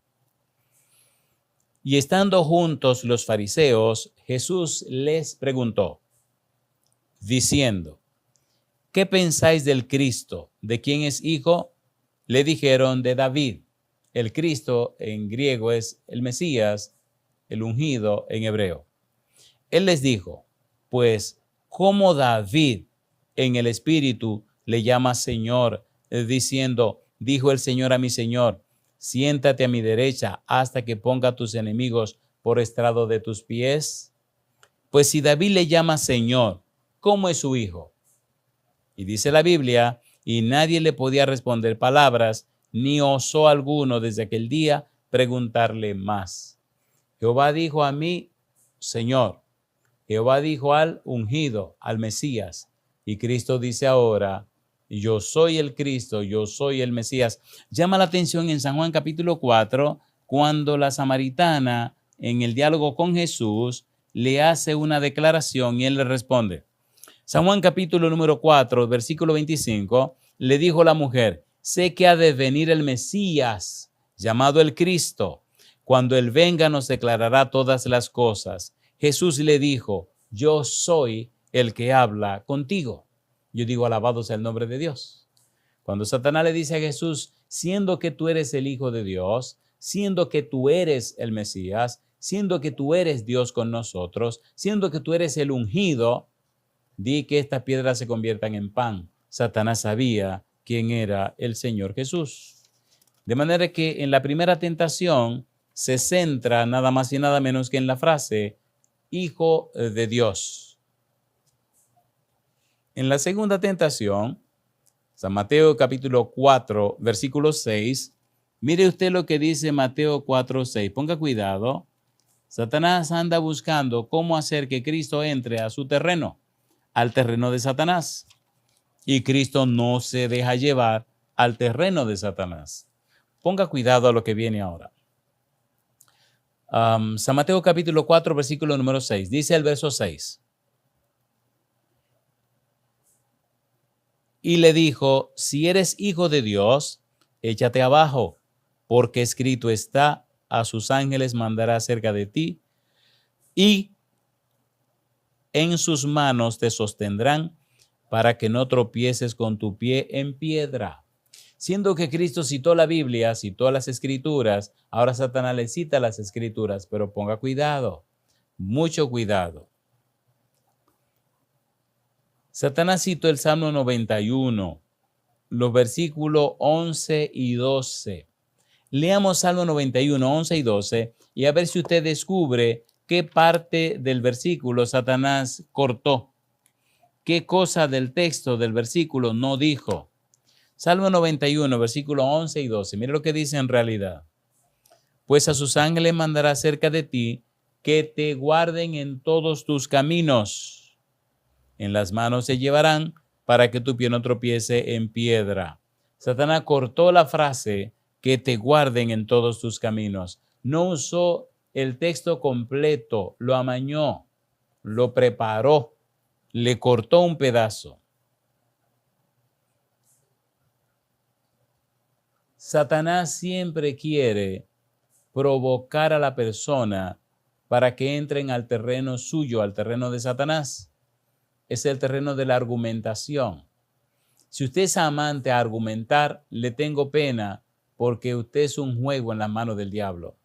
Y estando juntos los fariseos, Jesús les preguntó, diciendo, ¿qué pensáis del Cristo? ¿De quién es hijo? Le dijeron, de David. El Cristo en griego es el Mesías, el ungido en hebreo. Él les dijo, pues, ¿cómo David en el Espíritu le llama Señor, diciendo, dijo el Señor a mi Señor, siéntate a mi derecha hasta que ponga a tus enemigos por estrado de tus pies? Pues si David le llama Señor, ¿cómo es su hijo? Y dice la Biblia, y nadie le podía responder palabras, ni osó alguno desde aquel día preguntarle más. Jehová dijo a mí, Señor. Jehová dijo al ungido, al Mesías. Y Cristo dice ahora, yo soy el Cristo, yo soy el Mesías. Llama la atención en San Juan capítulo 4, cuando la samaritana en el diálogo con Jesús le hace una declaración y él le responde. San Juan capítulo número 4, versículo 25, le dijo la mujer, sé que ha de venir el Mesías, llamado el Cristo. Cuando él venga nos declarará todas las cosas. Jesús le dijo, yo soy el que habla contigo. Yo digo, alabado sea el nombre de Dios. Cuando Satanás le dice a Jesús, siendo que tú eres el Hijo de Dios, siendo que tú eres el Mesías, siendo que tú eres Dios con nosotros, siendo que tú eres el ungido, di que estas piedras se conviertan en pan. Satanás sabía quién era el Señor Jesús. De manera que en la primera tentación se centra nada más y nada menos que en la frase, Hijo de Dios. En la segunda tentación, San Mateo capítulo 4, versículo 6, mire usted lo que dice Mateo 4, 6. Ponga cuidado. Satanás anda buscando cómo hacer que Cristo entre a su terreno, al terreno de Satanás. Y Cristo no se deja llevar al terreno de Satanás. Ponga cuidado a lo que viene ahora. San Mateo capítulo 4, versículo número 6. Dice el verso 6. Y le dijo, si eres hijo de Dios, échate abajo, porque escrito está, a sus ángeles mandará cerca de ti, y en sus manos te sostendrán para que no tropieces con tu pie en piedra. Siendo que Cristo citó la Biblia, citó las Escrituras, ahora Satanás le cita las Escrituras, pero ponga cuidado, mucho cuidado. Satanás citó el Salmo 91, los versículos 11 y 12. Leamos Salmo 91, 11 y 12 y a ver si usted descubre qué parte del versículo Satanás cortó, qué cosa del texto del versículo no dijo. Salmo 91, versículos 11 y 12. Mire lo que dice en realidad. Pues a sus ángeles mandará cerca de ti que te guarden en todos tus caminos. En las manos se llevarán para que tu pie no tropiece en piedra. Satanás cortó la frase que te guarden en todos tus caminos. No usó el texto completo, lo amañó, lo preparó, le cortó un pedazo. Satanás siempre quiere provocar a la persona para que entren al terreno suyo, al terreno de Satanás. Es el terreno de la argumentación. Si usted es amante a argumentar, le tengo pena porque usted es un juego en las manos del diablo.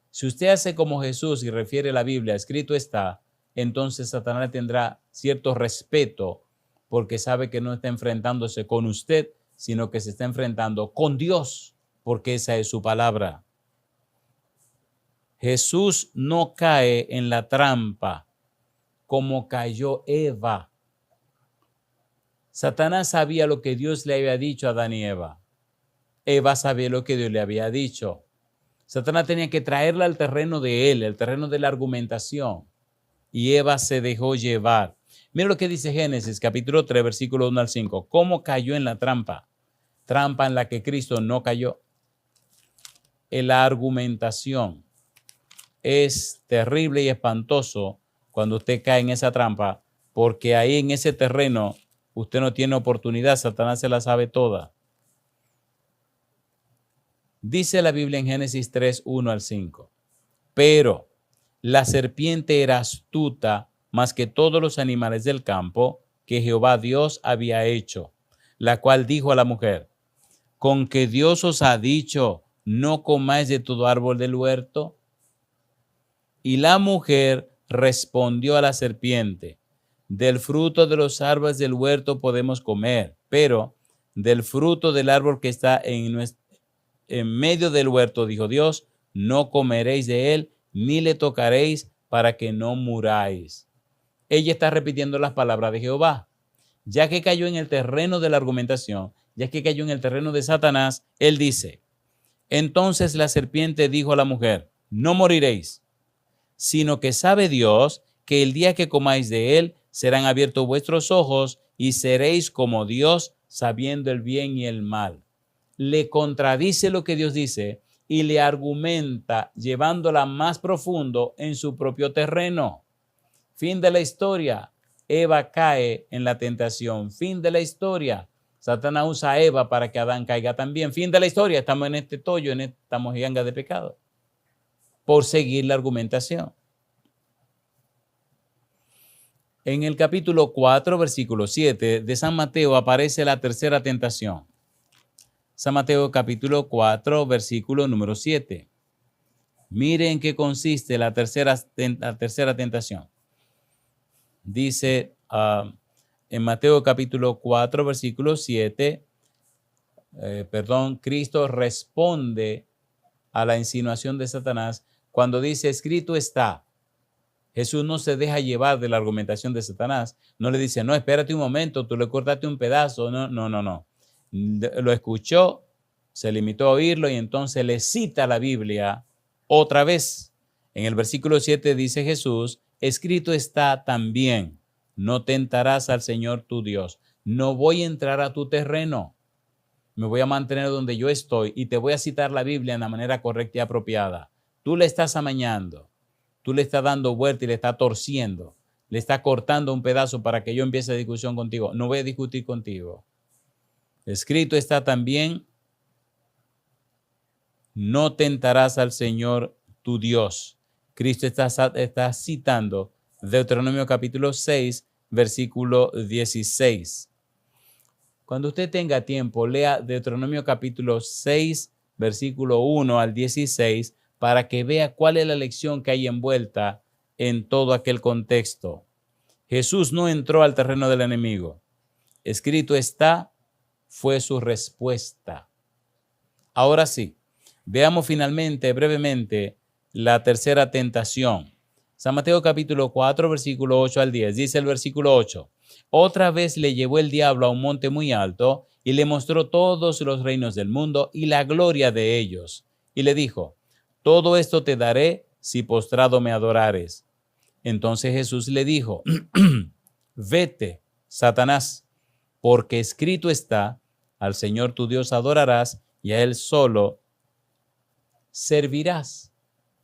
Si usted hace como Jesús y refiere la Biblia, escrito está, entonces Satanás le tendrá cierto respeto porque sabe que no está enfrentándose con usted, sino que se está enfrentando con Dios, porque esa es su palabra. Jesús no cae en la trampa como cayó Eva. Satanás sabía lo que Dios le había dicho a Adán y Eva. Eva sabía lo que Dios le había dicho. Satanás tenía que traerla al terreno de él, el terreno de la argumentación. Y Eva se dejó llevar. Mira lo que dice Génesis, capítulo 3, versículo 1 al 5. ¿Cómo cayó en la trampa? Trampa en la que Cristo no cayó. En la argumentación. Es terrible y espantoso cuando usted cae en esa trampa, porque ahí en ese terreno usted no tiene oportunidad. Satanás se la sabe toda. Dice la Biblia en Génesis 3, 1 al 5. Pero la serpiente era astuta más que todos los animales del campo que Jehová Dios había hecho, la cual dijo a la mujer, ¿con que Dios os ha dicho, no comáis de todo árbol del huerto? Y la mujer respondió a la serpiente, del fruto de los árboles del huerto podemos comer, pero del fruto del árbol que está en medio del huerto, dijo Dios, no comeréis de él, ni le tocaréis para que no muráis. Ella está repitiendo las palabras de Jehová. Ya que cayó en el terreno de la argumentación, ya que cayó en el terreno de Satanás, él dice, entonces la serpiente dijo a la mujer, no moriréis, sino que sabe Dios que el día que comáis de él, serán abiertos vuestros ojos y seréis como Dios, sabiendo el bien y el mal. Le contradice lo que Dios dice y le argumenta llevándola más profundo en su propio terreno. Fin de la historia. Eva cae en la tentación. Fin de la historia. Satanás usa a Eva para que Adán caiga también. Fin de la historia. Estamos en este tollo, en esta mojiganga de pecado. Por seguir la argumentación. En el capítulo 4, versículo 7 de San Mateo aparece la tercera tentación. San Mateo capítulo 4, versículo número 7. Mire en qué consiste la tercera tentación. Dice en Mateo capítulo 4, versículo 7, Cristo responde a la insinuación de Satanás cuando dice, escrito está. Jesús no se deja llevar de la argumentación de Satanás. No le dice, no, espérate un momento, tú le cortaste un pedazo. No. Lo escuchó, se limitó a oírlo y entonces le cita la Biblia otra vez. En el versículo 7 dice Jesús, escrito está también, no tentarás al Señor tu Dios. No voy a entrar a tu terreno. Me voy a mantener donde yo estoy y te voy a citar la Biblia en la manera correcta y apropiada. Tú le estás amañando. Tú le estás dando vuelta y le estás torciendo. Le estás cortando un pedazo para que yo empiece discusión contigo. No voy a discutir contigo. Escrito está también, no tentarás al Señor tu Dios. Cristo está citando Deuteronomio capítulo 6, versículo 16. Cuando usted tenga tiempo, lea Deuteronomio capítulo 6, versículo 1 al 16, para que vea cuál es la lección que hay envuelta en todo aquel contexto. Jesús no entró al terreno del enemigo. Escrito está, fue su respuesta. Ahora sí, veamos finalmente, brevemente, la tercera tentación. San Mateo capítulo 4, versículo 8 al 10. Dice el versículo 8. Otra vez le llevó el diablo a un monte muy alto y le mostró todos los reinos del mundo y la gloria de ellos. Y le dijo, todo esto te daré si postrado me adorares. Entonces Jesús le dijo, vete, Satanás, porque escrito está, al Señor tu Dios adorarás y a Él solo servirás.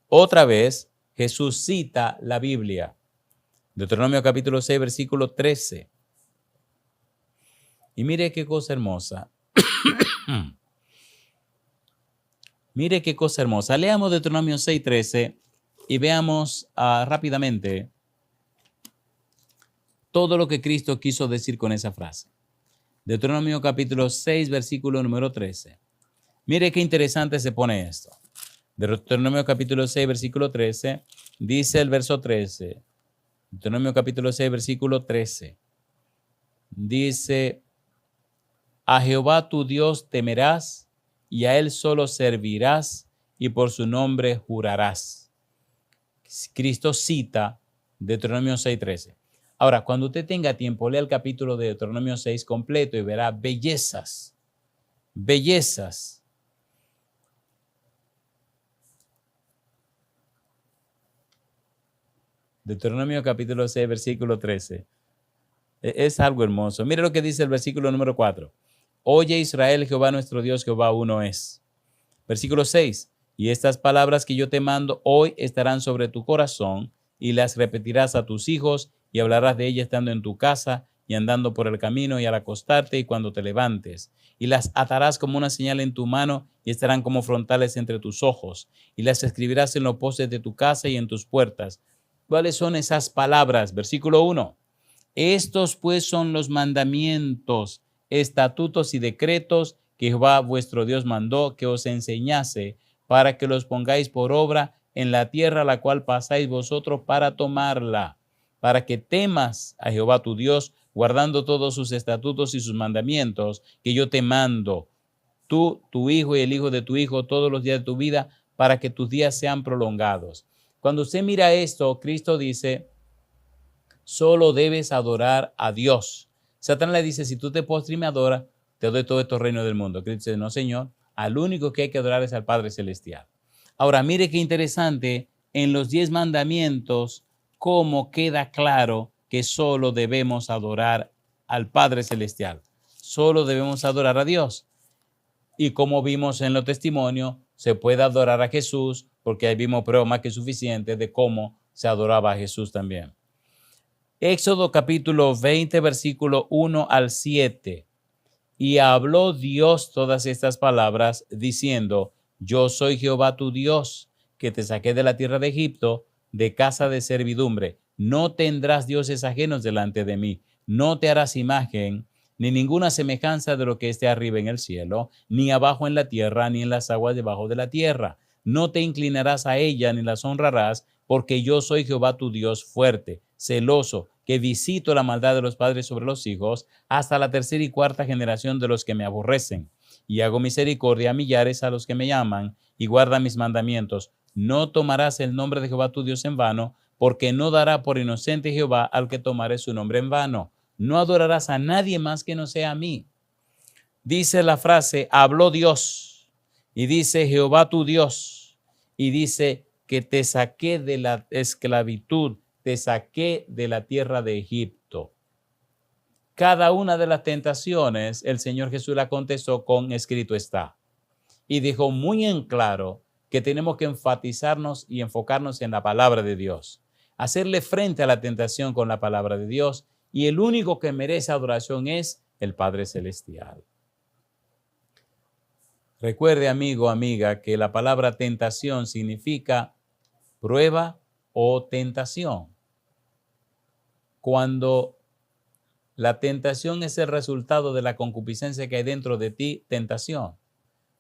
Otra vez Jesús cita la Biblia. Deuteronomio capítulo 6, versículo 13. Y mire qué cosa hermosa. Mire qué cosa hermosa. Leamos Deuteronomio 6, 13 y veamos rápidamente todo lo que Cristo quiso decir con esa frase. Deuteronomio capítulo 6, versículo número 13. Mire qué interesante se pone esto. Deuteronomio capítulo 6, versículo 13, dice el verso 13. Deuteronomio capítulo 6, versículo 13. Dice, a Jehová tu Dios temerás y a Él solo servirás y por su nombre jurarás. Cristo cita Deuteronomio 6, 13. Ahora, cuando usted tenga tiempo, lea el capítulo de Deuteronomio 6 completo y verá bellezas. Bellezas. Deuteronomio capítulo 6, versículo 13. Es algo hermoso. Mire lo que dice el versículo número 4. Oye Israel, Jehová nuestro Dios, Jehová uno es. Versículo 6. Y estas palabras que yo te mando hoy estarán sobre tu corazón y las repetirás a tus hijos y hablarás de ellas estando en tu casa y andando por el camino y al acostarte y cuando te levantes. Y las atarás como una señal en tu mano y estarán como frontales entre tus ojos. Y las escribirás en los postes de tu casa y en tus puertas. ¿Cuáles son esas palabras? Versículo 1. Estos pues son los mandamientos, estatutos y decretos que Jehová vuestro Dios mandó que os enseñase para que los pongáis por obra en la tierra a la cual pasáis vosotros para tomarla, para que temas a Jehová tu Dios, guardando todos sus estatutos y sus mandamientos que yo te mando, tú, tu hijo y el hijo de tu hijo todos los días de tu vida, para que tus días sean prolongados. Cuando usted mira esto, Cristo dice, solo debes adorar a Dios. Satanás le dice, si tú te postras y me adoras, te doy todo estos reinos del mundo. Cristo dice, no, Señor, al único que hay que adorar es al Padre Celestial. Ahora, mire qué interesante, en los 10 mandamientos, cómo queda claro que solo debemos adorar al Padre Celestial. Solo debemos adorar a Dios. Y como vimos en los testimonios, se puede adorar a Jesús, porque ahí vimos prueba más que suficiente de cómo se adoraba a Jesús también. Éxodo capítulo 20, versículo 1 al 7. Y habló Dios todas estas palabras, diciendo, yo soy Jehová tu Dios, que te saqué de la tierra de Egipto, de casa de servidumbre. no tendrás dioses ajenos delante de mí, no te harás imagen, ni ninguna semejanza de lo que esté arriba en el cielo, ni abajo en la tierra, ni en las aguas debajo de la tierra. No te inclinarás a ella, ni las honrarás, porque yo soy Jehová tu Dios fuerte, celoso, que visito la maldad de los padres sobre los hijos, hasta la tercera y cuarta generación de los que me aborrecen. Y hago misericordia a millares a los que me llaman, y guardan mis mandamientos. No tomarás el nombre de Jehová tu Dios en vano, porque no dará por inocente Jehová al que tomare su nombre en vano. No adorarás a nadie más que no sea a mí. Dice la frase, habló Dios, y dice Jehová tu Dios, y dice que te saqué de la esclavitud, te saqué de la tierra de Egipto. Cada una de las tentaciones, el Señor Jesús la contestó con escrito está. Y dijo muy en claro que tenemos que enfatizarnos y enfocarnos en la palabra de Dios, hacerle frente a la tentación con la palabra de Dios, y el único que merece adoración es el Padre Celestial. Recuerde, amigo, amiga, que la palabra tentación significa prueba o tentación. Cuando la tentación es el resultado de la concupiscencia que hay dentro de ti, tentación.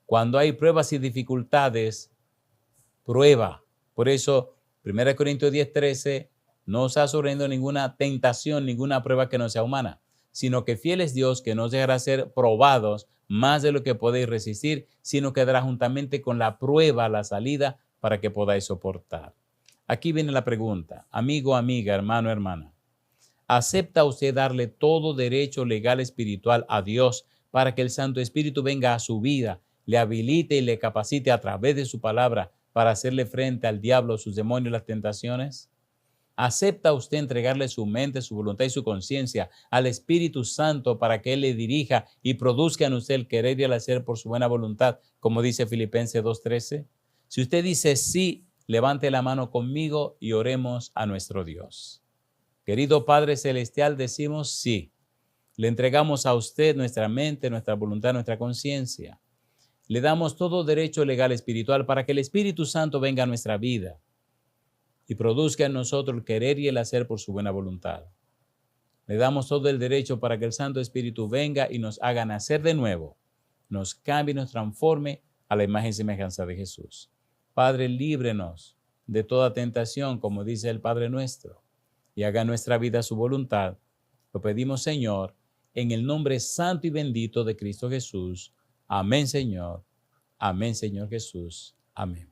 Cuando hay pruebas y dificultades, prueba. Por eso, 1 Corintios 10:13, no os ha sobrevivido ninguna tentación, ninguna prueba que no sea humana, sino que fiel es Dios, que no os dejará ser probados más de lo que podéis resistir, sino que dará juntamente con la prueba la salida para que podáis soportar. Aquí viene la pregunta, amigo, amiga, hermano, hermana. ¿Acepta usted darle todo derecho legal espiritual a Dios para que el Santo Espíritu venga a su vida, le habilite y le capacite a través de su palabra para hacerle frente al diablo, sus demonios y las tentaciones? ¿Acepta usted entregarle su mente, su voluntad y su conciencia al Espíritu Santo para que Él le dirija y produzca en usted el querer y el hacer por su buena voluntad, como dice Filipenses 2:13? Si usted dice sí, levante la mano conmigo y oremos a nuestro Dios. Querido Padre Celestial, decimos sí. Le entregamos a usted nuestra mente, nuestra voluntad, nuestra conciencia. Le damos todo derecho legal espiritual para que el Espíritu Santo venga a nuestra vida y produzca en nosotros el querer y el hacer por su buena voluntad. Le damos todo el derecho para que el Santo Espíritu venga y nos haga nacer de nuevo, nos cambie y nos transforme a la imagen y semejanza de Jesús. Padre, líbrenos de toda tentación, como dice el Padre nuestro, y haga nuestra vida su voluntad. Lo pedimos, Señor, en el nombre santo y bendito de Cristo Jesús. Amén, Señor. Amén, Señor Jesús. Amén.